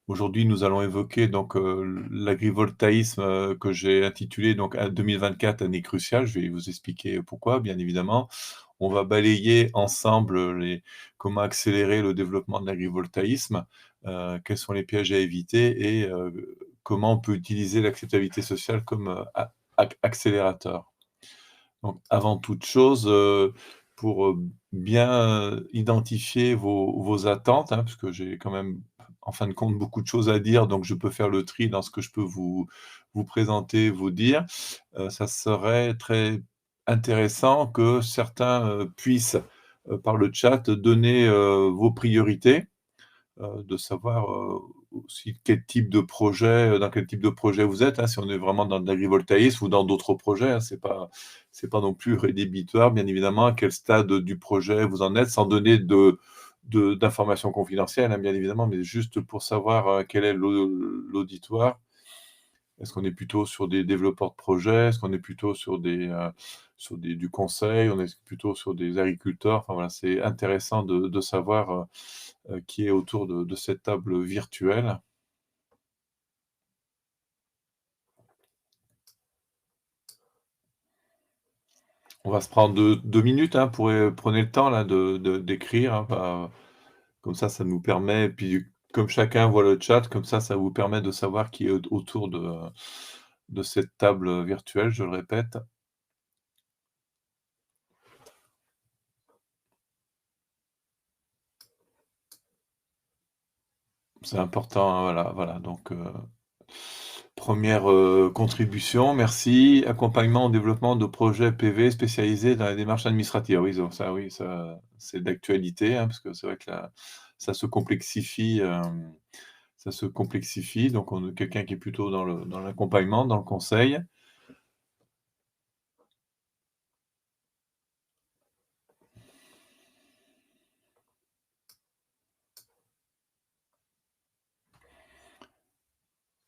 Aujourd'hui, nous allons évoquer donc l'agrivoltaïsme, que j'ai intitulé donc à 2024 année cruciale. Je vais vous expliquer pourquoi, bien évidemment. On va balayer ensemble les comment accélérer le développement de l'agrivoltaïsme, quels sont les pièges à éviter et comment on peut utiliser l'acceptabilité sociale comme, accélérateur. Donc avant toute chose, pour, bien, identifier vos attentes, hein, parce que j'ai quand même, en fin de compte, beaucoup de choses à dire, donc je peux faire le tri dans ce que je peux vous présenter, vous dire. Ça serait très intéressant que certains, puissent, par le chat, donner, vos priorités. De savoir, aussi quel type de projet, dans quel type de projet vous êtes, hein, si on est vraiment dans de l'agrivoltaïsme ou dans d'autres projets, hein. C'est pas non plus rédhibitoire, bien évidemment, à quel stade du projet vous en êtes, sans donner d'informations confidentielles, hein, bien évidemment, mais juste pour savoir, quel est l'auditoire. Est-ce qu'on est plutôt sur des développeurs de projets? Est-ce qu'on est plutôt sur du conseil? On est plutôt sur des agriculteurs? Enfin voilà, c'est intéressant de savoir, qui est autour de cette table virtuelle. On va se prendre 2 minutes, hein, prenez le temps là d'écrire, hein, bah, comme ça nous permet et puis comme chacun voit le chat, comme ça vous permet de savoir qui est autour de cette table virtuelle, je le répète. C'est important, hein, voilà donc 1re, contribution, merci. Accompagnement au développement de projets PV spécialisés dans les démarches administratives. Oui, donc ça, oui, ça, c'est d'actualité, hein, parce que c'est vrai que là, ça se complexifie, ça se complexifie. Donc on a quelqu'un qui est plutôt dans l'accompagnement, dans le conseil.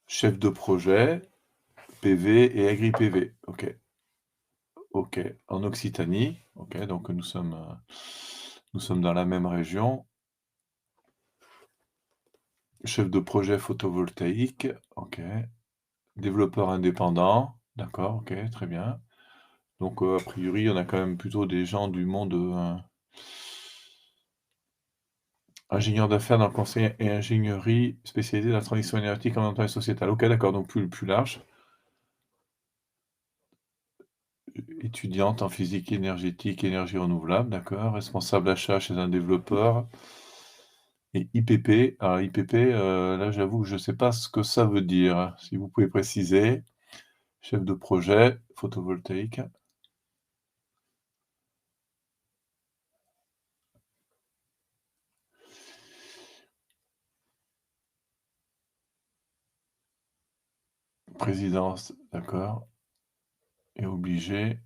Chef de projet, PV et agri-PV. OK. OK. En Occitanie. OK, donc nous sommes dans la même région. Chef de projet photovoltaïque. OK. Développeur indépendant, d'accord, OK, très bien. Donc, a priori, on a quand même plutôt des gens du monde, ingénieur d'affaires dans le conseil et ingénierie spécialisé dans la transition énergétique, environnementale et sociétale. OK, d'accord, donc plus large. Étudiante en physique énergétique, énergie renouvelable, d'accord. Responsable achat chez un développeur et IPP. Alors IPP, là, j'avoue que je ne sais pas ce que ça veut dire. Si vous pouvez préciser. Chef de projet photovoltaïque. Présidence, d'accord. Et obligé.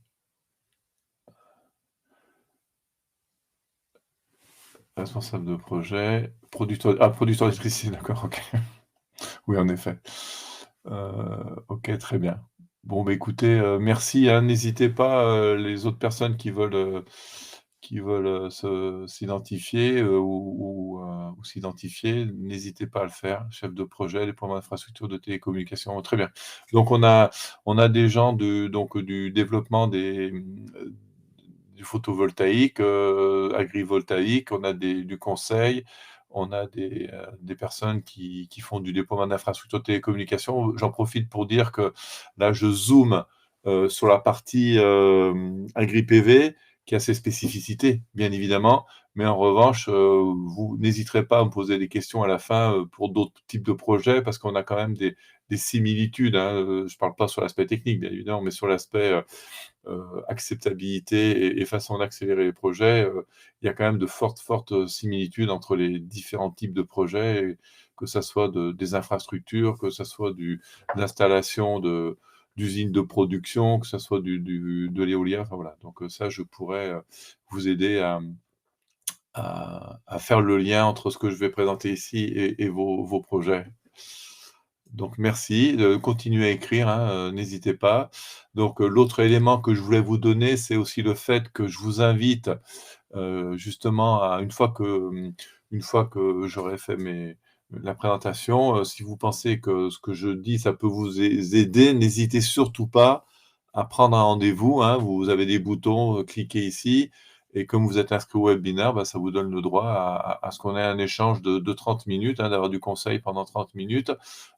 Responsable de projet, producteur d'électricité, d'accord, OK. Oui, en effet. OK, très bien. Bon, bah, écoutez, merci, hein. N'hésitez pas, les autres personnes qui veulent, s'identifier, ou s'identifier, n'hésitez pas à le faire. Chef de projet, déploiement d'infrastructures de télécommunications, très bien. Donc on a des gens du développement du photovoltaïque, agrivoltaïque, on a du conseil, on a des personnes qui font du déploiement d'infrastructures de télécommunications. J'en profite pour dire que là, je zoome, sur la partie, agri-PV qui a ses spécificités, bien évidemment, mais en revanche, vous n'hésiterez pas à me poser des questions à la fin, pour d'autres types de projets parce qu'on a quand même des similitudes, hein, je parle pas sur l'aspect technique, bien évidemment, mais sur l'aspect, acceptabilité et façon d'accélérer les projets, il y a quand même de fortes similitudes entre les différents types de projets, et que ça soit des infrastructures, que ça soit de l'installation d'usines de production, que ça soit de l'éolien, enfin voilà. Donc ça, je pourrais, vous aider à faire le lien entre ce que je vais présenter ici et vos projets. Donc merci, continuez à écrire, hein, n'hésitez pas. Donc, l'autre élément que je voulais vous donner, c'est aussi le fait que je vous invite, justement à une fois que j'aurai fait la présentation. Si vous pensez que ce que je dis, ça peut vous aider, n'hésitez surtout pas à prendre un rendez-vous, hein. Vous avez des boutons, cliquez ici et comme vous êtes inscrit au webinaire, bah, ça vous donne le droit à ce qu'on ait un échange de 30 minutes, hein, d'avoir du conseil pendant 30 minutes,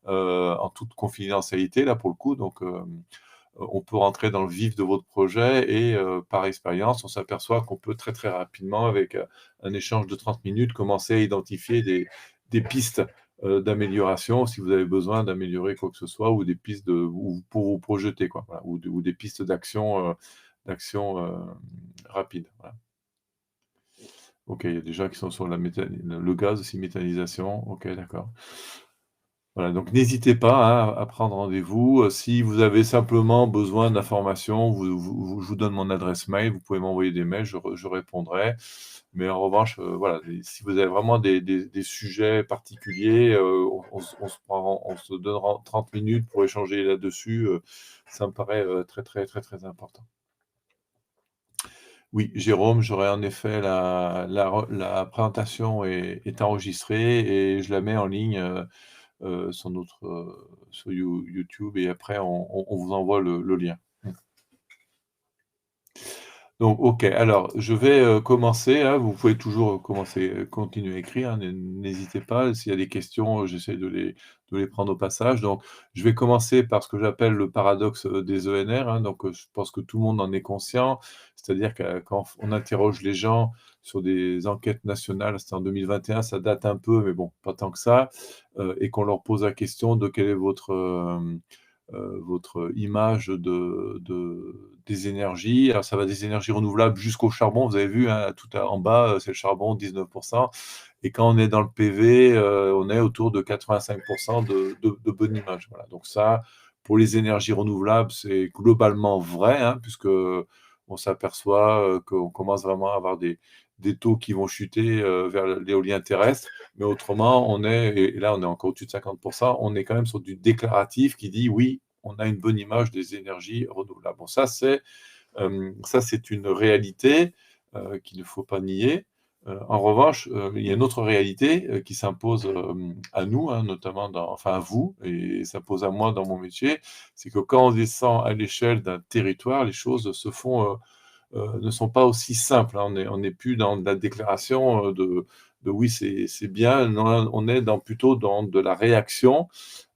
en toute confidentialité là pour le coup donc on peut rentrer dans le vif de votre projet et par expérience, on s'aperçoit qu'on peut très, très rapidement avec, un échange de 30 minutes, commencer à identifier des pistes, d'amélioration si vous avez besoin d'améliorer quoi que ce soit ou des pistes ou pour vous projeter quoi, voilà, ou des pistes d'action, rapides, voilà. OK, il y a des gens qui sont sur la le gaz aussi, méthanisation, OK, d'accord. Voilà, donc n'hésitez pas, hein, à prendre rendez-vous. Si vous avez simplement besoin d'informations, je vous donne mon adresse mail, vous pouvez m'envoyer des mails, je répondrai. Mais en revanche, voilà, si vous avez vraiment des sujets particuliers, on se donnera 30 minutes pour échanger là-dessus, ça me paraît, très, très, très, très important. Oui, Jérôme, j'aurai en effet la présentation est enregistrée et je la mets en ligne, sur notre, sur YouTube et après on vous envoie le lien. Mmh. Donc OK, alors je vais, commencer, hein, vous pouvez toujours commencer, continuer à écrire, hein, n'hésitez pas. S'il y a des questions, j'essaie de les prendre au passage. Donc je vais commencer par ce que j'appelle le paradoxe, des ENR, hein, donc je pense que tout le monde en est conscient. C'est-à-dire que quand on interroge les gens sur des enquêtes nationales, c'était en 2021, ça date un peu, mais bon, pas tant que ça, et qu'on leur pose la question de quel est votre image des énergies. Alors ça va des énergies renouvelables jusqu'au charbon. Vous avez vu, hein, tout en bas, c'est le charbon, 19 et quand on est dans le PV, on est autour de 85 de bonne image. Voilà, donc ça, pour les énergies renouvelables, c'est globalement vrai, hein, puisque on s'aperçoit, qu'on commence vraiment à avoir des taux qui vont chuter, vers l'éolien terrestre. Mais autrement, on est et là, on est encore au-dessus de 50 on est quand même sur du déclaratif qui dit: «Oui, on a une bonne image des énergies renouvelables». Bon, ça, c'est une réalité, qu'il ne faut pas nier. En revanche, il y a une autre réalité, qui s'impose, à nous, hein, notamment enfin à vous et s'impose à moi dans mon métier. C'est que quand on descend à l'échelle d'un territoire, les choses ne sont pas aussi simples, hein. On est plus dans de la déclaration, de «oui, c'est bien». Non, là, on est plutôt dans de la réaction,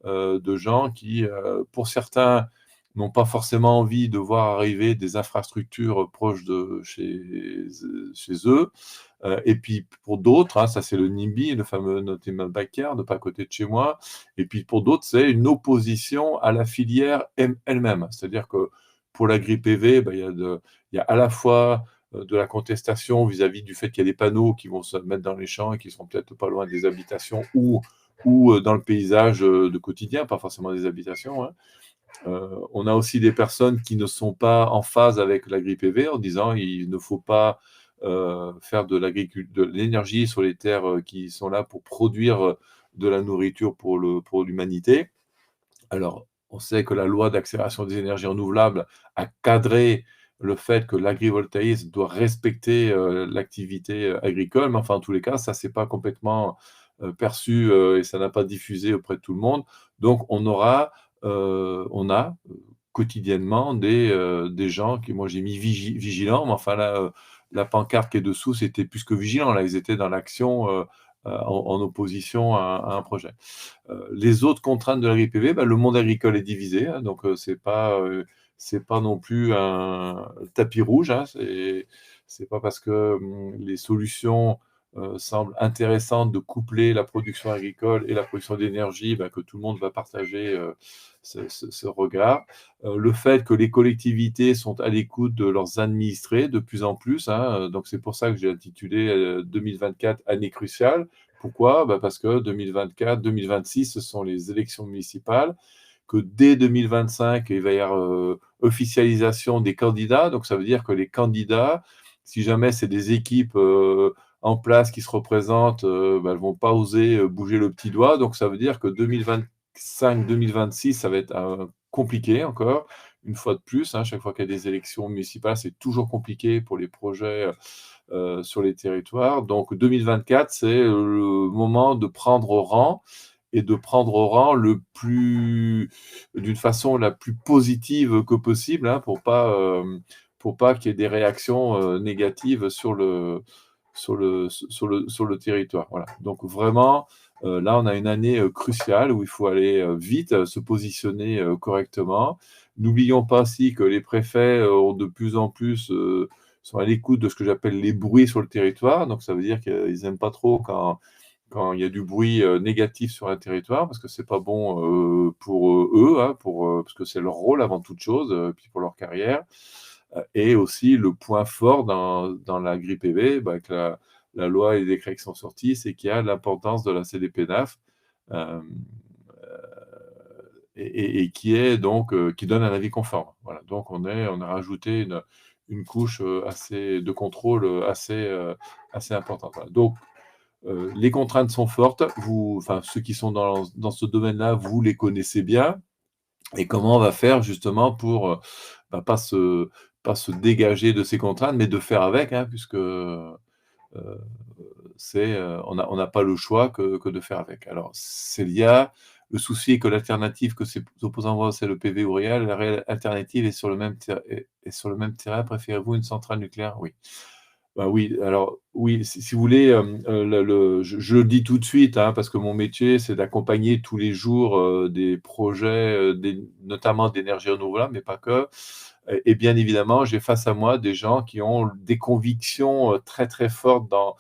de gens qui, pour certains, n'ont pas forcément envie de voir arriver des infrastructures proches de chez eux, et puis pour d'autres, hein, ça c'est le NIMBY, le fameux Not in my backyard, pas à côté de chez moi, et puis pour d'autres, c'est une opposition à la filière elle-même. C'est-à-dire que pour l'agri-PV, bah, il y a à la fois, de la contestation vis-à-vis du fait qu'il y a des panneaux qui vont se mettre dans les champs et qui sont peut-être pas loin des habitations ou dans le paysage, de quotidien, pas forcément des habitations, hein. On a aussi des personnes qui ne sont pas en phase avec l'agri-PV en disant: «Il ne faut pas, faire de l'énergie sur les terres, qui sont là pour produire, de la nourriture pour l'humanité». Alors, on sait que la loi d'accélération des énergies renouvelables a cadré le fait que l'agrivoltaïsme doit respecter, l'activité, agricole, mais enfin, en tous les cas, ça s'est pas complètement, perçu, et ça n'a pas diffusé auprès de tout le monde. Donc on a, quotidiennement des gens qui moi j'ai mis vigilants, mais enfin là, la pancarte qui est dessous, c'était plus que vigilant, là, ils étaient dans l'action, en opposition à un projet. Les autres contraintes de l'agri-PV, bah, le monde agricole est divisé, hein, donc c'est pas non plus un tapis rouge, hein. C'est pas parce que, les solutions, semblent intéressantes de coupler la production agricole et la production d'énergie, bah, que tout le monde va partager, ce regard. Le fait que les collectivités sont à l'écoute de leurs administrés de plus en plus, hein, donc c'est pour ça que j'ai intitulé, 2024 année cruciale. Pourquoi? Bah, parce que 2024-2026, ce sont les élections municipales, que dès 2025, il va y avoir, officialisation des candidats. Donc ça veut dire que les candidats, si jamais c'est des équipes, en place qui se représentent, bah, elles vont pas oser, bouger le petit doigt. Donc ça veut dire que 2025-2026, ça va être, compliqué encore, une fois de plus, hein, chaque fois qu'il y a des élections municipales, c'est toujours compliqué pour les projets, sur les territoires. Donc 2024, c'est, le moment de prendre rang et de prendre rang d'une façon la plus positive que possible, hein, pour pas qu'il y ait des réactions, négatives sur le territoire. Voilà. Donc vraiment, là, on a une année, cruciale où il faut aller, vite, se positionner, correctement. N'oublions pas aussi que les préfets, ont de plus en plus, sont à l'écoute de ce que j'appelle les bruits sur le territoire. Donc ça veut dire qu'ils n'aiment pas trop quand il y a du bruit, négatif sur un territoire parce que c'est pas bon, pour, eux, hein, parce que c'est leur rôle avant toute chose, puis pour leur carrière. Et aussi le point fort dans la grille PV, bah, avec la loi et les décrets qui sont sortis, c'est qu'il y a l'importance de la CDPENAF, hem, et qui est donc, qui donne un avis conforme. Voilà, donc on a rajouté une couche, assez de contrôle, assez importante. Voilà, donc les contraintes sont fortes. Enfin, ceux qui sont dans ce domaine-là, vous les connaissez bien. Et comment on va faire justement pour, bah, pas se dégager de ces contraintes, mais de faire avec, hein, puisque, on n'a pas le choix que de faire avec. Alors Célia, le souci est que l'alternative que ces opposants voient, c'est le PV ou rien. La réelle alternative est sur le même terrain. Préférez-vous une centrale nucléaire? Oui. Bah, oui, alors oui, si vous voulez, je le dis tout de suite, hein, parce que mon métier, c'est d'accompagner tous les jours, des projets, notamment d'énergie renouvelable, mais pas que. Et bien évidemment, j'ai face à moi des gens qui ont des convictions, très, très fortes dans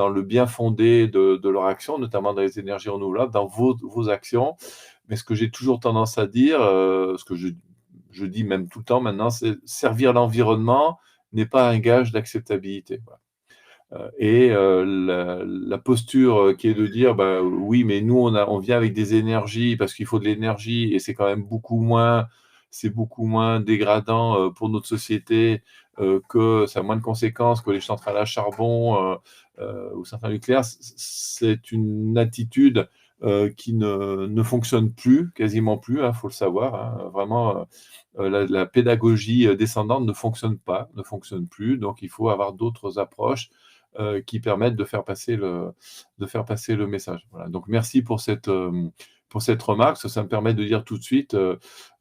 le bien-fondé de leur action, notamment dans les énergies renouvelables, dans vos actions. Mais ce que j'ai toujours tendance à dire, ce que je dis même tout le temps maintenant, c'est: «Servir l'environnement n'est pas un gage d'acceptabilité». Voilà. La posture, qui est de dire: «Bah, oui, mais nous on vient avec des énergies parce qu'il faut de l'énergie et c'est quand même beaucoup moins dégradant, pour notre société, que ça a moins de conséquences que les centrales à charbon, ou centrales nucléaires». C'est une attitude, qui ne fonctionne plus, quasiment plus, hein, faut le savoir, hein, vraiment, la pédagogie, descendante ne fonctionne plus, donc il faut avoir d'autres approches, qui permettent de faire passer le message. Voilà, donc merci pour cette remarque, ça me permet de dire tout de suite,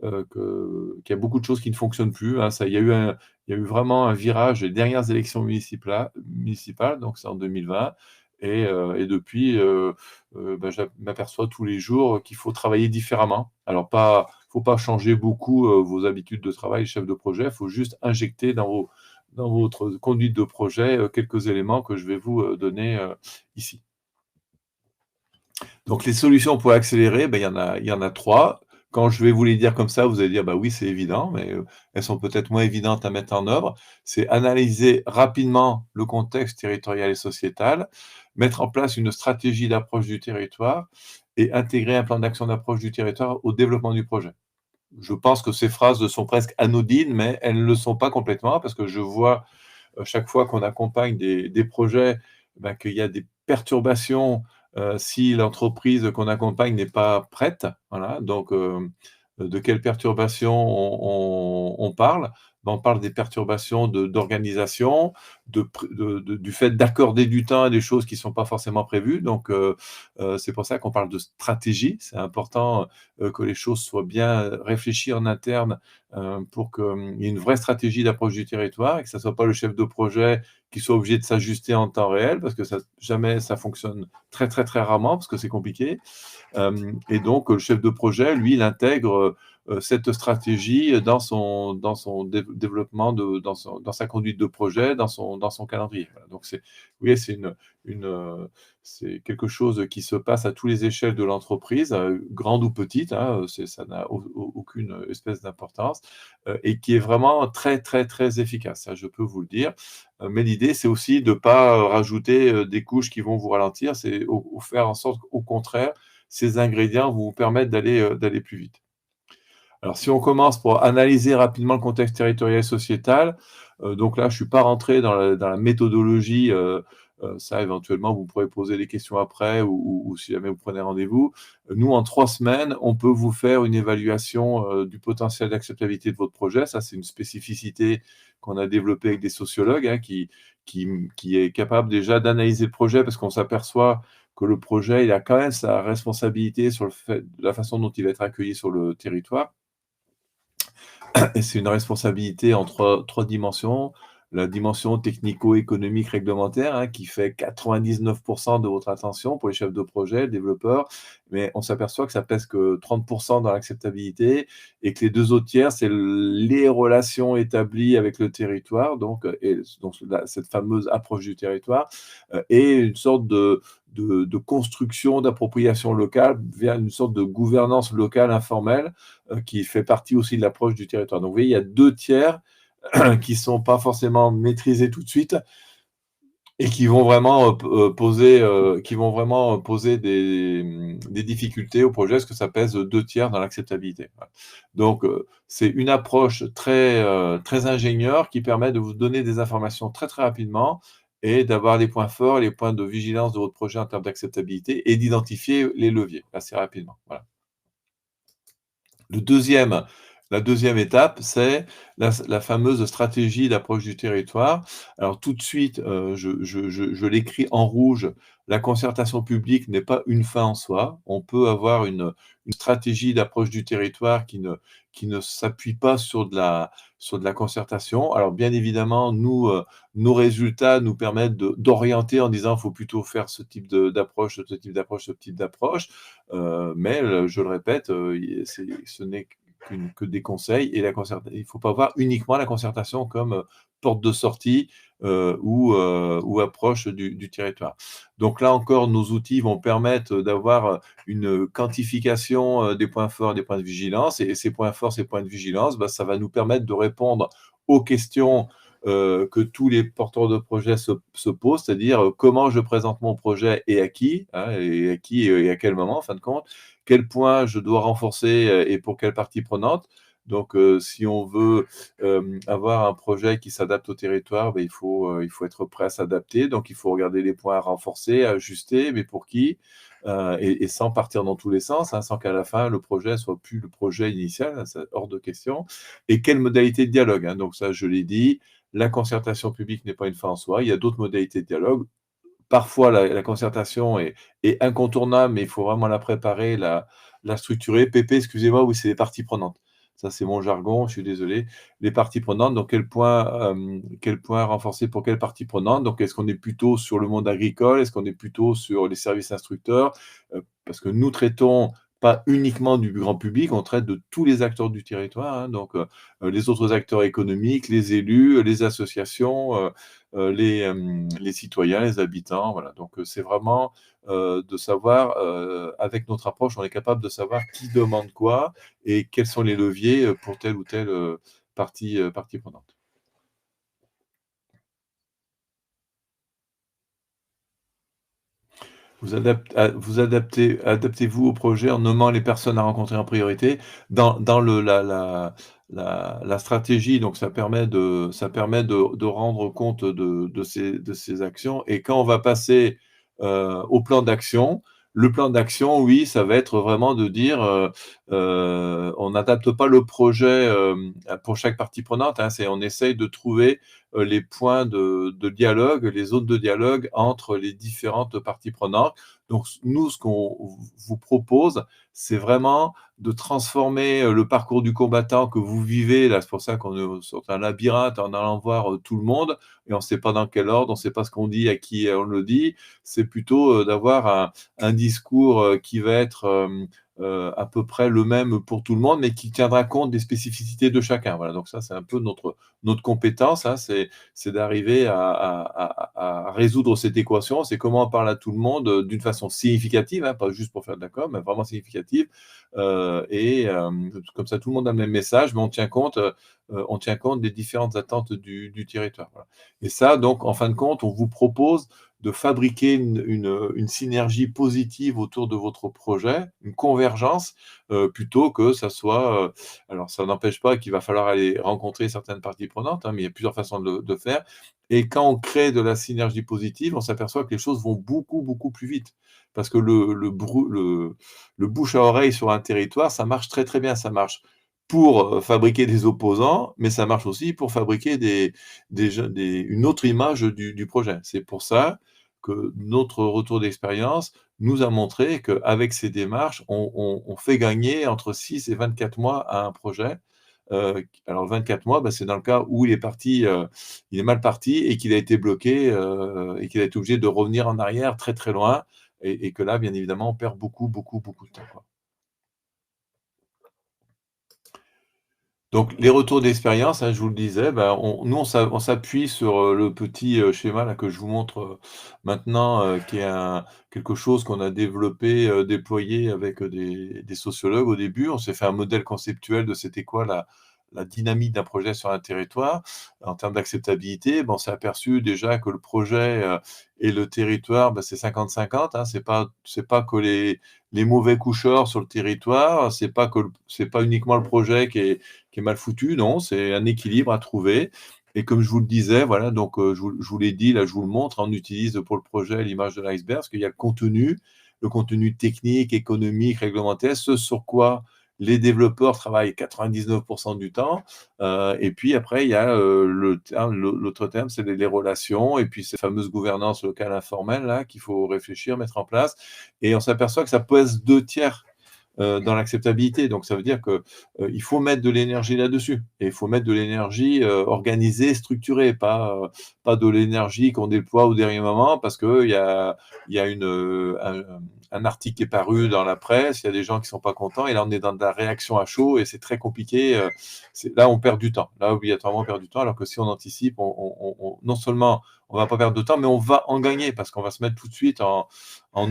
qu'il y a beaucoup de choses qui ne fonctionnent plus, hein. Il y a eu vraiment un virage des dernières élections municipales, donc c'est en 2020 et depuis, bah, je m'aperçois tous les jours qu'il faut travailler différemment. Alors faut pas changer beaucoup, vos habitudes de travail, chef de projet, il faut juste injecter dans votre conduite de projet, quelques éléments que je vais vous, donner, ici. Donc les solutions pour accélérer, ben, il y en a 3. Quand je vais vous les dire comme ça, vous allez dire: «Bah oui, c'est évident», mais, elles sont peut-être moins évidentes à mettre en œuvre. C'est analyser rapidement le contexte territorial et sociétal, mettre en place une stratégie d'approche du territoire et intégrer un plan d'action d'approche du territoire au développement du projet. Je pense que ces phrases sont presque anodines, mais elles ne le sont pas complètement parce que je vois, chaque fois qu'on accompagne des projets, bah, qu'il y a des perturbations, si l'entreprise qu'on accompagne n'est pas prête. Voilà, donc de quelles perturbations on parle? Ben, on parle des perturbations d'organisation, du fait d'accorder du temps à des choses qui ne sont pas forcément prévues. Donc c'est pour ça qu'on parle de stratégie. C'est important, que les choses soient bien réfléchies en interne, pour qu'il y ait une vraie stratégie d'approche du territoire et que ça soit pas le chef de projet qui soit obligé de s'ajuster en temps réel parce que ça fonctionne très, très, très rarement parce que c'est compliqué. Et donc, le chef de projet, lui, il intègre, cette stratégie dans son développement dans sa conduite de projet, dans son calendrier. Voilà, donc c'est vous voyez, c'est quelque chose qui se passe à tous les échelles de l'entreprise, grande ou petite, hein, ça n'a aucune espèce d'importance, et qui est vraiment très, très, très efficace. Ça, je peux vous le dire. Mais l'idée, c'est aussi de pas, rajouter, des couches qui vont vous ralentir. C'est au faire en sorte qu'au contraire, ces ingrédients vont vous permettre d'aller plus vite. Alors si on commence pour analyser rapidement le contexte territorial et sociétal, donc là je ne suis pas rentré dans la méthodologie, ça éventuellement vous pourrez poser des questions après ou si jamais vous prenez rendez-vous. Nous, en 3 semaines, on peut vous faire une évaluation, du potentiel d'acceptabilité de votre projet. Ça, c'est une spécificité qu'on a développée avec des sociologues, hein, qui est capable déjà d'analyser le projet parce qu'on s'aperçoit que le projet, il a quand même sa responsabilité sur le fait la façon dont il va être accueilli sur le territoire. Et c'est une responsabilité en trois dimensions. La dimension technico-économique réglementaire, hein, qui fait 99 de votre attention pour les chefs de projet, développeurs, mais on s'aperçoit que ça pèse que 30 dans l'acceptabilité et que les 2 autres tiers, c'est les relations établies avec le territoire, donc cette fameuse approche du territoire, et une sorte de construction, d'appropriation locale vers une sorte de gouvernance locale informelle, qui fait partie aussi de l'approche du territoire. Donc vous voyez, il y a 2 tiers qui ne sont pas forcément maîtrisés tout de suite et qui vont vraiment, poser des difficultés au projet, parce que ça pèse 2 tiers dans l'acceptabilité. Voilà. Donc c'est une approche très ingénieure qui permet de vous donner des informations très, très rapidement et d'avoir les points forts, les points de vigilance de votre projet en termes d'acceptabilité et d'identifier les leviers assez rapidement. Voilà. Le deuxième La deuxième étape, c'est la fameuse stratégie d'approche du territoire. Alors tout de suite, je l'écris en rouge, la concertation publique n'est pas une fin en soi. On peut avoir une stratégie d'approche du territoire qui ne s'appuie pas sur de la concertation. Alors bien évidemment, nous, nos résultats nous permettent d'orienter en disant: «Il faut plutôt faire ce type d'approche, ce type d'approche, ce type d'approche». Mais je le répète, ce n'est que des conseils et il ne faut pas voir uniquement la concertation comme, porte de sortie, ou approche du territoire. Donc là encore, nos outils vont permettre d'avoir, une quantification, des points forts, des points de vigilance et ces points forts, ces points de vigilance, bah, ça va nous permettre de répondre aux questions, que tous les porteurs de projets se posent, c'est-à-dire, comment je présente mon projet et à qui, hein, et à qui et à quel moment en fin de compte. Quels points je dois renforcer, et pour quelle partie prenante. Donc, si on veut, avoir un projet qui s'adapte au territoire, beh, il faut être prêt à s'adapter. Donc il faut regarder les points à renforcer, à ajuster, mais pour qui? Et sans partir dans tous les sens, hein, sans qu'à la fin le projet soit plus le projet initial, hein, c'est hors de question. Et quelle modalité de dialogue, hein? Donc ça, je l'ai dit, la concertation publique n'est pas une fin en soi, il y a d'autres modalités de dialogue. Parfois, la concertation est incontournable, mais il faut vraiment la préparer, la structurer. PP, excusez-moi, oui, c'est les parties prenantes. Ça, c'est mon jargon, je suis désolé. Les parties prenantes, donc quel point renforcer pour quelle partie prenante? Donc est-ce qu'on est plutôt sur le monde agricole? Est-ce qu'on est plutôt sur les services instructeurs? Parce que nous traitons pas uniquement du grand public, on traite de tous les acteurs du territoire, hein, donc les autres acteurs économiques, les élus, les associations, les citoyens, les habitants, voilà. Donc c'est vraiment, de savoir, avec notre approche, on est capable de savoir qui demande quoi et quels sont les leviers, pour telle ou telle, partie prenante. Adaptez-vous au projet en nommant les personnes à rencontrer en priorité. Dans la stratégie, donc ça permet de rendre compte de ces actions et quand on va passer, au plan d'action, le plan d'action, oui, ça va être vraiment de dire, on n'adapte pas le projet, pour chaque partie prenante, hein. On essaye de trouver, les points de dialogue, les zones de dialogue entre les différentes parties prenantes. Donc nous, ce qu'on vous propose, c'est vraiment de transformer, le parcours du combattant que vous vivez là. C'est pour ça qu'on est sur un labyrinthe en allant voir, tout le monde et on ne sait pas dans quel ordre, on ne sait pas ce qu'on dit, à qui on le dit. C'est plutôt, d'avoir un discours, qui va être, à peu près le même pour tout le monde, mais qui tiendra compte des spécificités de chacun. Voilà, donc ça, c'est un peu notre compétence, hein, c'est d'arriver à résoudre cette équation. C'est comment on parle à tout le monde, d'une façon significative, hein, pas juste pour faire de la com, mais vraiment significative. Comme ça, tout le monde a le même message, mais on tient compte des différentes attentes du territoire. Voilà. Et ça, donc, en fin de compte, on vous propose de fabriquer une synergie positive autour de votre projet, une convergence, plutôt que ça soit, alors ça n'empêche pas qu'il va falloir aller rencontrer certaines parties prenantes, hein, mais il y a plusieurs façons de faire et quand on crée de la synergie positive, on s'aperçoit que les choses vont beaucoup, beaucoup plus vite. Parce que le bouche à oreille sur un territoire, ça marche très, très bien. Ça marche pour, fabriquer des opposants, mais ça marche aussi pour fabriquer une autre image du projet. C'est pour ça que notre retour d'expérience nous a montré qu'avec ces démarches, on fait gagner entre 6 et 24 mois à un projet. Alors 24 mois, bah, c'est dans le cas où il est mal parti et qu'il a été bloqué, et qu'il a été obligé de revenir en arrière très, très loin et que là, bien évidemment, on perd beaucoup, beaucoup, beaucoup de temps, quoi. Donc les retours d'expérience, hein, je vous le disais, bah, on s'appuie sur, le petit, schéma là que je vous montre, maintenant, qui est quelque chose qu'on a développé, déployé avec, des sociologues au début. On s'est fait un modèle conceptuel de c'était quoi la dynamique d'un projet sur un territoire. En termes d'acceptabilité, ben, on s'est aperçu déjà que le projet, et le territoire, bah, c'est 50-50, hein. C'est pas que les mauvais coucheurs sur le territoire, c'est pas uniquement le projet qui est mal foutu, non, c'est un équilibre à trouver. Et comme je vous le disais, voilà, donc je vous l'ai dit, là, je vous le montre, on utilise pour le projet l'image de l'iceberg, parce qu'il y a le contenu technique, économique, réglementaire, ce sur quoi les développeurs travaillent 99 du temps. Et puis après, il y a l'autre terme, c'est les relations, et puis ces fameuses gouvernances locales informelles là, qu'il faut réfléchir, mettre en place. Et on s'aperçoit que ça pèse 2 tiers dans l'acceptabilité. Donc ça veut dire que il faut mettre de l'énergie là-dessus. Et il faut mettre de l'énergie organisée, structurée, pas de l'énergie qu'on déploie au dernier moment parce qu'il y a un article qui est paru dans la presse, il y a des gens qui ne sont pas contents, et là on est dans de la réaction à chaud et c'est très compliqué. Là on perd du temps. Là obligatoirement on perd du temps, alors que si on anticipe, non seulement on ne va pas perdre de temps, mais on va en gagner parce qu'on va se mettre tout de suite en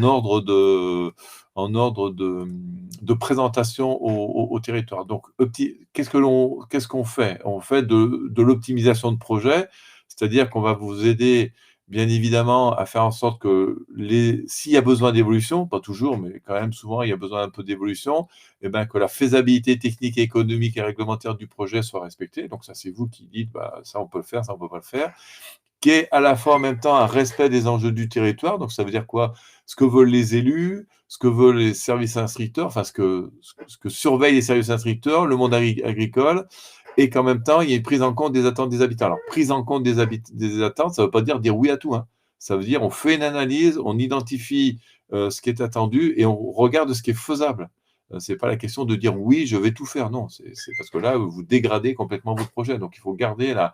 ordre de présentation au territoire. Donc, qu'est-ce qu'on fait? On fait de l'optimisation de projet, c'est-à-dire qu'on va vous aider, bien évidemment, à faire en sorte que s'il y a besoin d'évolution, pas toujours, mais quand même souvent, il y a besoin un peu d'évolution, et ben, que la faisabilité technique, économique et réglementaire du projet soit respectée. Donc ça, c'est vous qui dites, bah, ça on peut le faire, ça on peut pas le faire, qui est à la fois en même temps un respect des enjeux du territoire. Donc ça veut dire quoi? Ce que veulent les élus, ce que veulent les services instructeurs, enfin ce que surveillent les services instructeurs, le monde agricole, et qu'en même temps, il y ait une prise en compte des attentes des habitants. Alors, prise en compte des attentes, ça ne veut pas dire oui à tout, hein. Ça veut dire on fait une analyse, on identifie ce qui est attendu et on regarde ce qui est faisable. Ce n'est pas la question de dire oui, je vais tout faire. Non, c'est parce que là, vous dégradez complètement votre projet. Donc, il faut garder la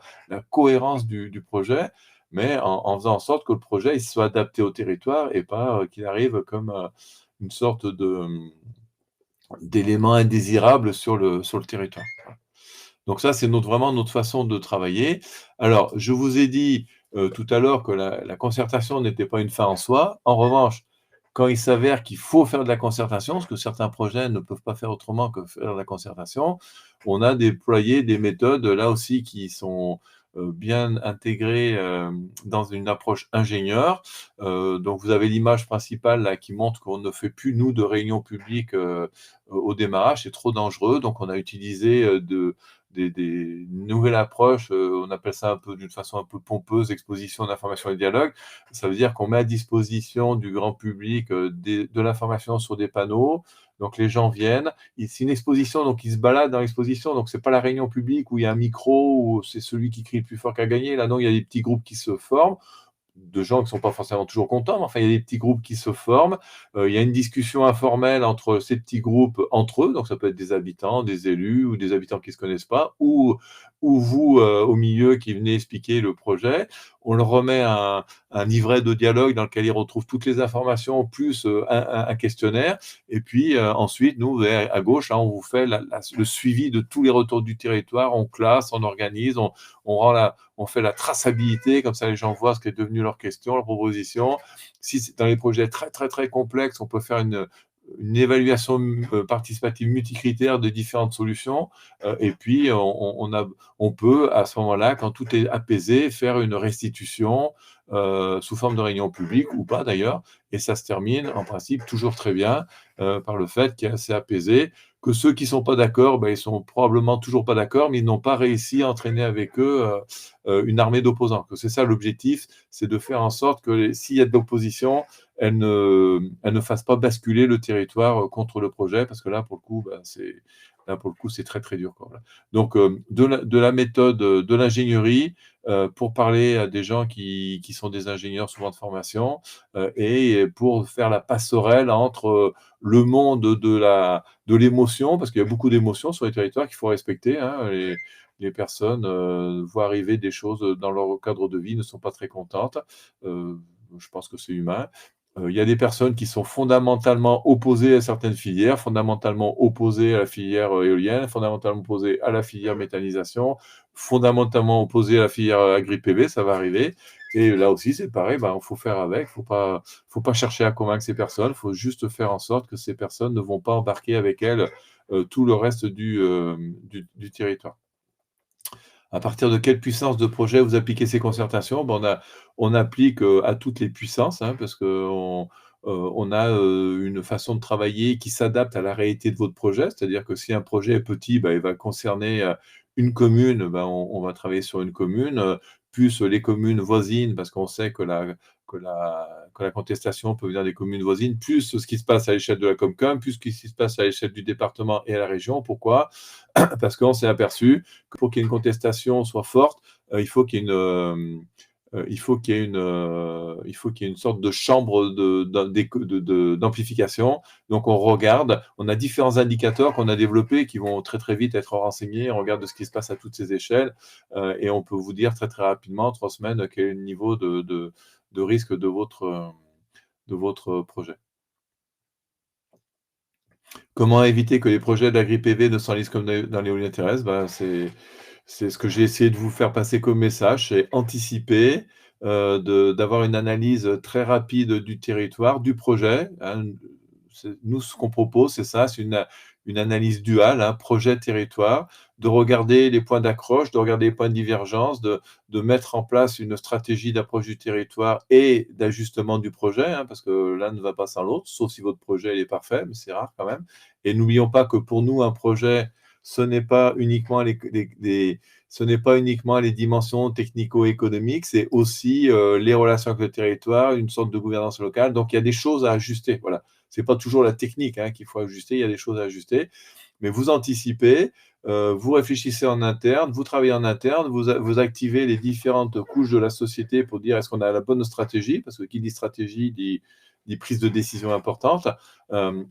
cohérence du projet, mais en faisant en sorte que le projet il soit adapté au territoire et pas qu'il arrive comme une sorte d'élément indésirable sur le territoire. Donc ça, c'est vraiment notre façon de travailler. Alors, je vous ai dit tout à l'heure que la concertation n'était pas une fin en soi. En revanche, quand il s'avère qu'il faut faire de la concertation, parce que certains projets ne peuvent pas faire autrement que faire de la concertation, on a déployé des méthodes là aussi qui sont bien intégrées dans une approche ingénieure. Donc vous avez l'image principale là qui montre qu'on ne fait plus, nous, de réunions publiques au démarrage, c'est trop dangereux. Donc on a utilisé des nouvelles approches, on appelle ça un peu d'une façon un peu pompeuse, exposition d'information et dialogue. Ça veut dire qu'on met à disposition du grand public de l'information sur des panneaux. Donc les gens viennent, c'est une exposition, donc ils se baladent dans l'exposition, donc c'est pas la réunion publique où il y a un micro, où c'est celui qui crie le plus fort qui a gagné. Là non, il y a des petits groupes qui se forment, de gens qui ne sont pas forcément toujours contents, mais enfin, il y a des petits groupes qui se forment. Il y a une discussion informelle entre ces petits groupes, entre eux, donc ça peut être des habitants, des élus ou des habitants qui ne se connaissent pas, ou vous, au milieu, qui venez expliquer le projet. On leur remet un livret de dialogue dans lequel ils retrouvent toutes les informations, plus un questionnaire. Et puis ensuite, nous, à gauche, là, on vous fait le suivi de tous les retours du territoire. On classe, on organise, on fait la traçabilité, comme ça les gens voient ce qui est devenu leur question, leur proposition. Si c'est dans les projets très, très, très complexes, on peut faire une évaluation participative multicritère de différentes solutions, et puis on peut à ce moment-là, quand tout est apaisé, faire une restitution, sous forme de réunion publique ou pas d'ailleurs, et ça se termine en principe toujours très bien, par le fait qu'il y a assez apaisé, que ceux qui sont pas d'accord, ben, ils sont probablement toujours pas d'accord, mais ils n'ont pas réussi à entraîner avec eux, une armée d'opposants. Que c'est ça l'objectif, c'est de faire en sorte que s'il y a de l'opposition, elle ne fasse pas basculer le territoire contre le projet, parce que là, pour le coup, ben, c'est très très dur, quoi, voilà. Donc, de la méthode, de l'ingénierie, pour parler à des gens qui sont des ingénieurs souvent de formation, et pour faire la passerelle entre le monde de l'émotion, parce qu'il y a beaucoup d'émotions sur les territoires qu'il faut respecter, hein. Les personnes voient arriver des choses dans leur cadre de vie, ne sont pas très contentes. Euh, je pense que c'est humain. Il y a des personnes qui sont fondamentalement opposées à certaines filières, fondamentalement opposées à la filière éolienne, fondamentalement opposées à la filière méthanisation, fondamentalement opposées à la filière agri-PV, ça va arriver. Et là aussi, c'est pareil, ben, il faut faire avec, faut pas chercher à convaincre ces personnes, il faut juste faire en sorte que ces personnes ne vont pas embarquer avec elles tout le reste du territoire. À partir de quelle puissance de projet vous appliquez ces concertations? Ben, on applique, à toutes les puissances, hein, parce on a, une façon de travailler qui s'adapte à la réalité de votre projet. C'est-à-dire que si un projet est petit, bah, il va concerner, une commune, ben, on va travailler sur une commune, plus les communes voisines, parce qu'on sait que la contestation peut venir des communes voisines, plus ce qui se passe à l'échelle de la Comcom, plus ce qui se passe à l'échelle du département et à la région. Pourquoi? Parce qu'on s'est aperçu que pour qu'il y ait une contestation soit forte, il faut qu'il y ait il faut qu'il y ait une sorte de chambre d'amplification. Donc on regarde, on a différents indicateurs qu'on a développés qui vont très très vite être renseignés. On regarde ce qui se passe à toutes ces échelles, et on peut vous dire très très rapidement, en 3 semaines, quel est le niveau de risque de votre projet. Comment éviter que les projets d'agri-PV ne s'enlisent comme dans l'éolien terrestre? Ben, c'est ce que j'ai essayé de vous faire passer comme message, c'est anticiper, d'avoir une analyse très rapide du territoire, du projet, hein. Nous, ce qu'on propose, c'est ça, c'est une analyse duale, hein, projet-territoire, de regarder les points d'accroche, de regarder les points de divergence, de mettre en place une stratégie d'approche du territoire et d'ajustement du projet, hein, parce que l'un ne va pas sans l'autre, sauf si votre projet il est parfait, mais c'est rare quand même. Et n'oublions pas que pour nous, un projet, ce n'est pas uniquement ce n'est pas uniquement les dimensions technico-économiques, c'est aussi les relations avec le territoire, une sorte de gouvernance locale. Donc il y a des choses à ajuster. Voilà. C'est pas toujours la technique, hein, qu'il faut ajuster, il y a des choses à ajuster. Mais vous anticipez, vous réfléchissez en interne, vous travaillez en interne, vous activez les différentes couches de la société pour dire est-ce qu'on a la bonne stratégie, parce que qui dit stratégie dit prise de décision importante.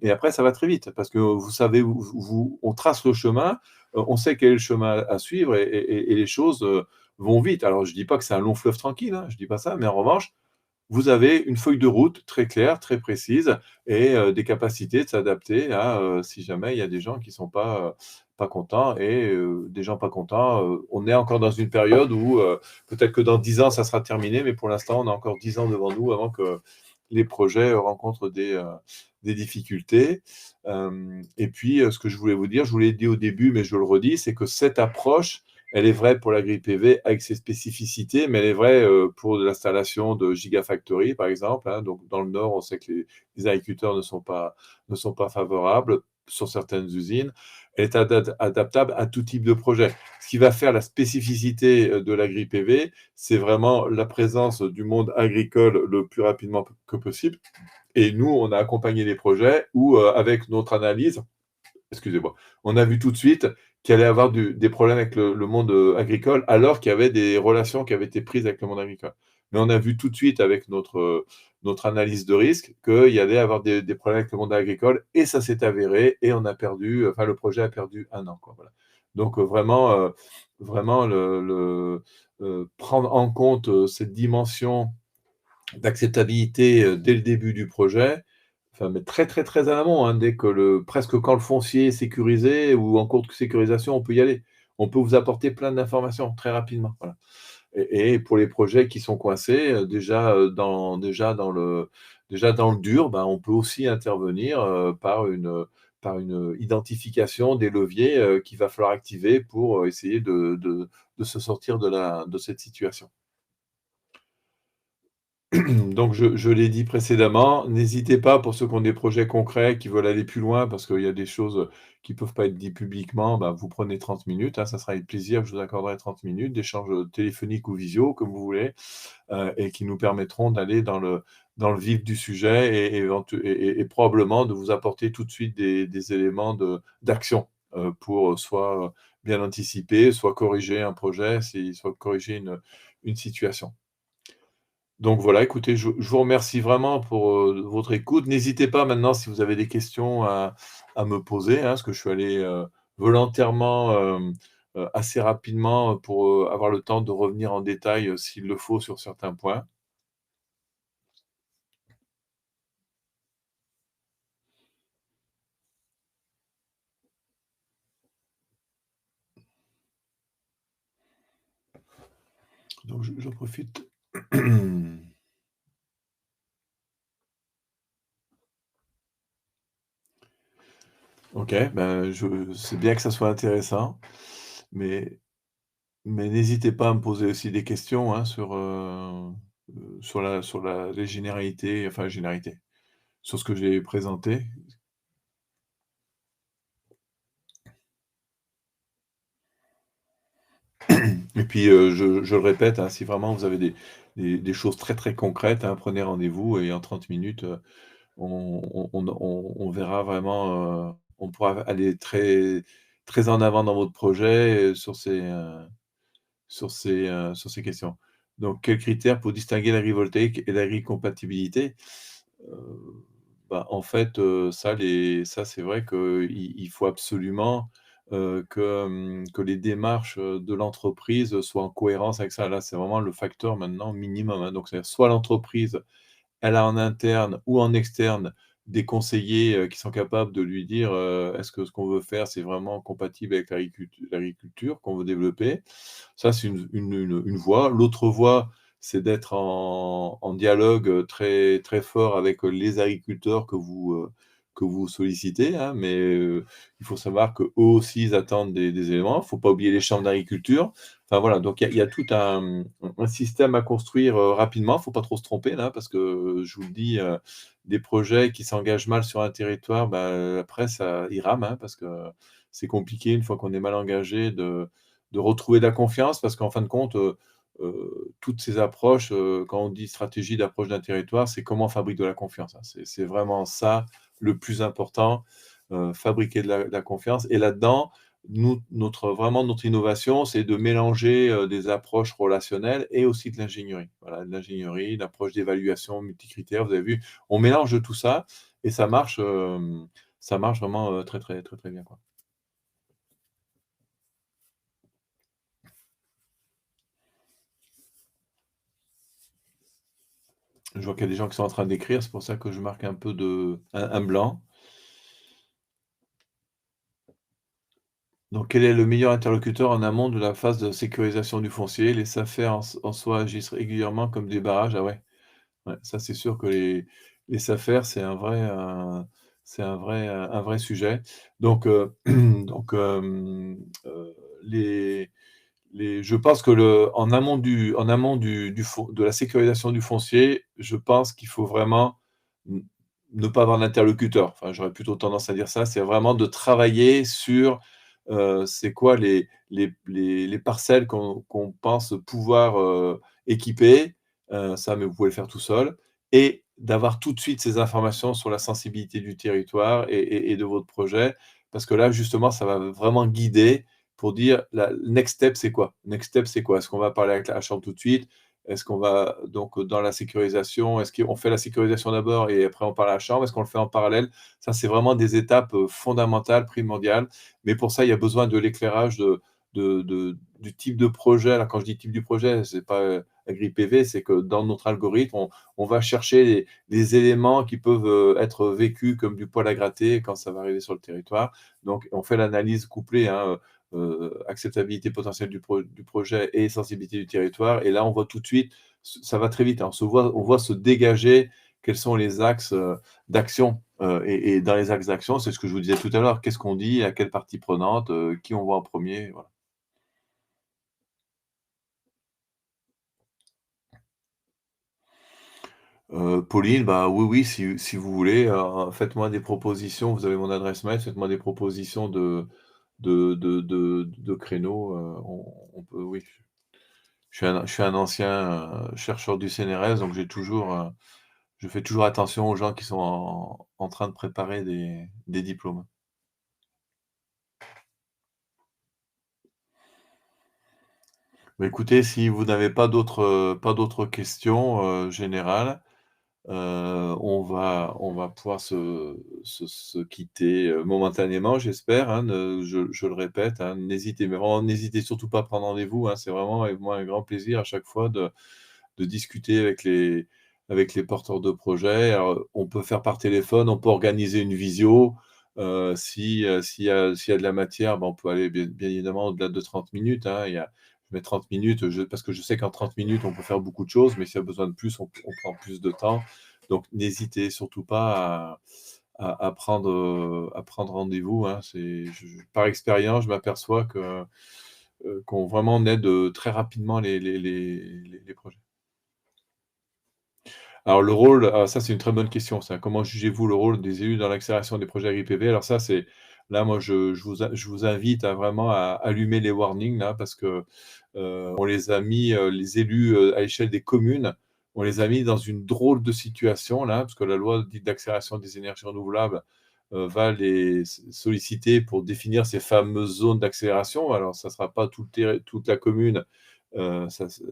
Et après, ça va très vite, parce que vous savez, on trace le chemin, on sait quel est le chemin à suivre, et les choses vont vite. Alors, je ne dis pas que c'est un long fleuve tranquille, hein, je ne dis pas ça, mais en revanche, vous avez une feuille de route très claire, très précise, et des capacités de s'adapter à, si jamais il y a des gens qui ne sont pas contents, et des gens pas contents, on est encore dans une période où peut-être que dans 10 ans, ça sera terminé, mais pour l'instant, on a encore 10 ans devant nous avant que les projets rencontrent des difficultés. Et puis, ce que je voulais vous dire, je vous l'ai dit au début, mais je le redis, c'est que cette approche, elle est vraie pour l'agri-PV avec ses spécificités, mais elle est vraie pour l'installation de gigafactories, par exemple, hein. Donc, dans le Nord, on sait que les agriculteurs ne sont pas favorables sur certaines usines. Elle est adaptable à tout type de projet. Ce qui va faire la spécificité de l'agri-PV, c'est vraiment la présence du monde agricole le plus rapidement que possible. Et nous, on a accompagné les projets où, avec notre analyse, excusez-moi, on a vu tout de suite qu'il allait y avoir des problèmes avec le monde agricole, alors qu'il y avait des relations qui avaient été prises avec le monde agricole. Mais on a vu tout de suite avec notre analyse de risque qu'il y allait y avoir des problèmes avec le monde agricole, et ça s'est avéré, et on a perdu, enfin le projet a perdu 1 an, quoi, voilà. Donc vraiment prendre en compte cette dimension d'acceptabilité dès le début du projet, enfin, mais très, très, très en amont, hein, presque quand le foncier est sécurisé ou en cours de sécurisation, on peut y aller. On peut vous apporter plein d'informations très rapidement. Voilà. Et pour les projets qui sont coincés, déjà dans déjà dans le dur, ben, on peut aussi intervenir, par une identification des leviers, qu'il va falloir activer pour, essayer de se sortir de cette situation. Donc je l'ai dit précédemment, n'hésitez pas pour ceux qui ont des projets concrets, qui veulent aller plus loin parce qu'il y a des choses, qui peuvent pas être dites publiquement, bah, vous prenez 30 minutes, hein, ça sera avec plaisir que je vous accorderai 30 minutes d'échange, téléphonique ou visio comme vous voulez, et qui nous permettront d'aller dans le vif du sujet et probablement de vous apporter tout de suite des éléments d'action, pour, soit bien anticiper, soit corriger un projet, soit corriger une situation. Donc voilà, écoutez, je vous remercie vraiment pour, votre écoute. N'hésitez pas maintenant si vous avez des questions à me poser, hein, parce que je suis allé, volontairement, assez rapidement pour, avoir le temps de revenir en détail, s'il le faut sur certains points. Donc j'en profite. OK, ben, je c'est bien que ça soit intéressant, mais n'hésitez pas à me poser aussi des questions, hein, sur les généralités, enfin les généralités, sur ce que j'ai présenté. Et puis, je le répète, hein, si vraiment vous avez des choses très, très concrètes, hein, prenez rendez-vous et en 30 minutes, on verra vraiment, on pourra aller très très en avant dans votre projet, sur ces questions. Donc quels critères pour distinguer l'agrivoltaïque et l'agricompatibilité? Heu, Bah, en fait, ça c'est vrai qu'il faut absolument, que les démarches, de l'entreprise, soient en cohérence avec ça. Là, c'est vraiment le facteur maintenant minimum, hein. Donc c'est soit l'entreprise elle a en interne ou en externe des conseillers, qui sont capables de lui dire, est-ce que ce qu'on veut faire, c'est vraiment compatible avec l'agriculture qu'on veut développer? Ça, c'est une voie. L'autre voie, c'est d'être en dialogue, très très fort avec, les agriculteurs que vous sollicitez, hein, mais, il faut savoir qu'eux aussi, ils attendent des éléments. Il ne faut pas oublier les chambres d'agriculture. Enfin voilà, donc il y a tout un système à construire, rapidement. Il ne faut pas trop se tromper là, parce que, je vous le dis, des projets qui s'engagent mal sur un territoire, bah, après ça ils rament, hein, parce que c'est compliqué une fois qu'on est mal engagé de retrouver de la confiance. Parce qu'en fin de compte, toutes ces approches, quand on dit stratégie d'approche d'un territoire, c'est comment on fabrique de la confiance, hein. C'est vraiment ça le plus important, fabriquer de la confiance. Et là-dedans, notre innovation, c'est de mélanger, des approches relationnelles et aussi de l'ingénierie. Voilà, de l'ingénierie, l'approche d'évaluation multicritères, vous avez vu? On mélange tout ça et ça marche vraiment, très, très, très, très bien, quoi. Je vois qu'il y a des gens qui sont en train d'écrire, c'est pour ça que je marque un peu un blanc. Donc quel est le meilleur interlocuteur en amont de la phase de sécurisation du foncier? Les SAFER en soi agissent régulièrement comme des barrages. Ah ouais, ouais, ça c'est sûr que les SAFER, c'est un vrai sujet. Donc, donc, les je pense que de la sécurisation du foncier, je pense qu'il faut vraiment n ne pas avoir d'interlocuteur. Enfin, j'aurais plutôt tendance à dire ça. C'est vraiment de travailler sur, c'est quoi les parcelles qu'on pense pouvoir, équiper, ça, mais vous pouvez le faire tout seul, et d'avoir tout de suite ces informations sur la sensibilité du territoire et de votre projet. Parce que là, justement, ça va vraiment guider pour dire la next step, c'est quoi? Next step, c'est quoi? Est-ce qu'on va parler avec la chambre tout de suite? Est-ce qu'on va donc, dans la sécurisation, est-ce qu'on fait la sécurisation d'abord et après on parle à la chambre? Est-ce qu'on le fait en parallèle? Ça, c'est vraiment des étapes, fondamentales, primordiales. Mais pour ça, il y a besoin de l'éclairage du type de projet. Alors quand je dis type du projet, c'est pas, AgriPV, c'est que dans notre algorithme, on va chercher les éléments qui peuvent, être vécus comme du poil à gratter quand ça va arriver sur le territoire. Donc on fait l'analyse couplée, hein, acceptabilité potentielle du projet et sensibilité du territoire. Et là, on voit tout de suite, ça va très vite, hein, on voit se dégager quels sont les axes, d'action, et dans les axes d'action, c'est ce que je vous disais tout à l'heure, qu'est-ce qu'on dit à quelle partie prenante, qui on voit en premier voilà. Pauline, bah, oui, oui, si vous voulez, faites-moi des propositions. Vous avez mon adresse mail, faites-moi des propositions de créneaux, on peut oui. Je suis un ancien, chercheur du CNRS, donc je fais toujours attention aux gens qui sont en train de préparer des diplômes. Bah, écoutez, si vous n'avez pas d'autres questions, générales, on va pouvoir se quitter, momentanément, j'espère, hein, je le répète, hein, n'hésitez surtout pas à prendre rendez-vous, hein. C'est vraiment avec moi un grand plaisir à chaque fois de discuter avec les porteurs de projets. Alors, on peut faire par téléphone, on peut organiser une visio, s'il y a de la matière, ben, on peut aller bien évidemment au-delà de 30 minutes, hein. Je mets 30 minutes, parce que je sais qu'en 30 minutes, on peut faire beaucoup de choses, mais s'il y a besoin de plus, on prend plus de temps. Donc n'hésitez surtout pas à prendre rendez-vous, hein. Par expérience, je m'aperçois qu'on vraiment aide, très rapidement les projets. Alors le rôle, ça c'est une très bonne question ça. Comment jugez-vous le rôle des élus dans l'accélération des projets agri-PV? Alors ça c'est là moi je vous invite à vraiment à allumer les warnings là parce que, on les a mis, les élus, à l'échelle des communes, on les a mis dans une drôle de situation là, parce que la loi dite d'accélération des énergies renouvelables, va les solliciter pour définir ces fameuses zones d'accélération. Alors ça sera pas toute la commune,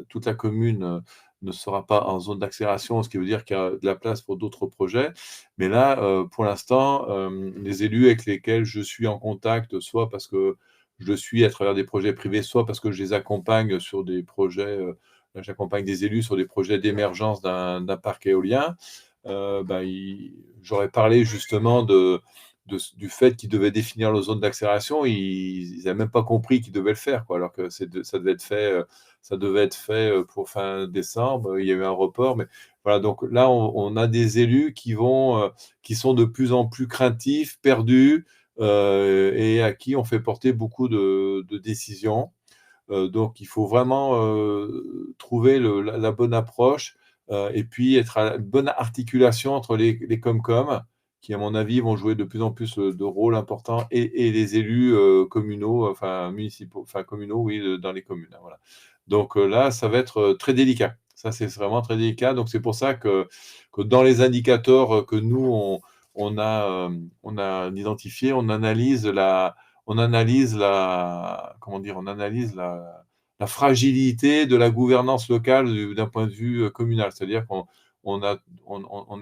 toute la commune, ne sera pas en zone d'accélération, ce qui veut dire qu'il y a de la place pour d'autres projets. Mais là, pour l'instant, les élus avec lesquels je suis en contact, soit parce que je le suis à travers des projets privés, soit parce que je les accompagne sur des projets, j'accompagne des élus sur des projets d'émergence d'un parc éolien, bah, j'aurais parlé justement du fait qu'ils devaient définir leur zone d'accélération. Ils n'avaient même pas compris qu'ils devaient le faire, quoi, alors que ça devait être fait pour fin décembre. Il y a eu un report, mais voilà, donc là, on a des élus qui sont de plus en plus craintifs, perdus, et à qui on fait porter beaucoup de décisions. Donc il faut vraiment, trouver la bonne approche, et puis être à une bonne articulation entre les COMCOM, qui à mon avis vont jouer de plus en plus, de rôles importants et les élus, communaux, enfin municipaux, enfin communaux, oui, dans les communes, hein, voilà. Donc là, ça va être, très délicat. Ça, c'est vraiment très délicat. Donc c'est pour ça que dans les indicateurs, que nous on a identifiés, on analyse la fragilité de la gouvernance locale d'un point de vue, communal. C'est-à-dire qu'on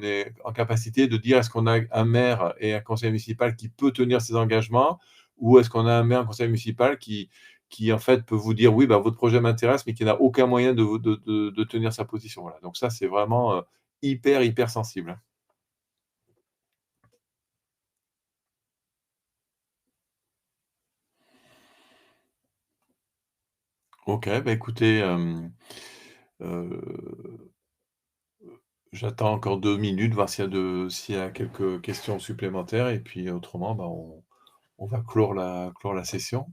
est en capacité de dire: «Est-ce qu'on a un maire et un conseil municipal qui peut tenir ses engagements? Ou est-ce qu'on a un maire, un conseil municipal qui en fait peut vous dire: "Oui, bah, votre projet m'intéresse", mais qui n'a aucun moyen de tenir sa position?» Voilà, donc ça, c'est vraiment, hyper, hyper sensible, hein. OK, bah, écoutez, heu j'attends encore 2 minutes, voir s'il y a quelques questions supplémentaires et puis autrement, bah, on va clore la session.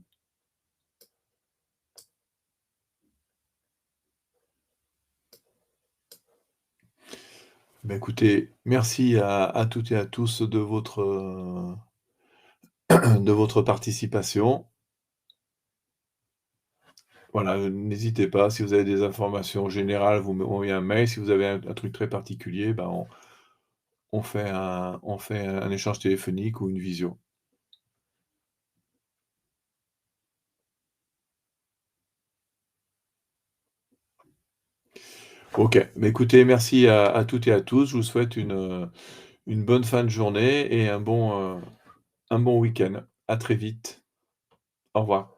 Bah, écoutez, merci à toutes et à tous de votre participation. Voilà, n'hésitez pas, si vous avez des informations générales, vous m'envoyez un mail. Si vous avez un truc très particulier, bah, on fait un échange téléphonique ou une visio. OK, bah, écoutez, merci à toutes et à tous. Je vous souhaite une bonne fin de journée et un bon week-end. À très vite. Au revoir.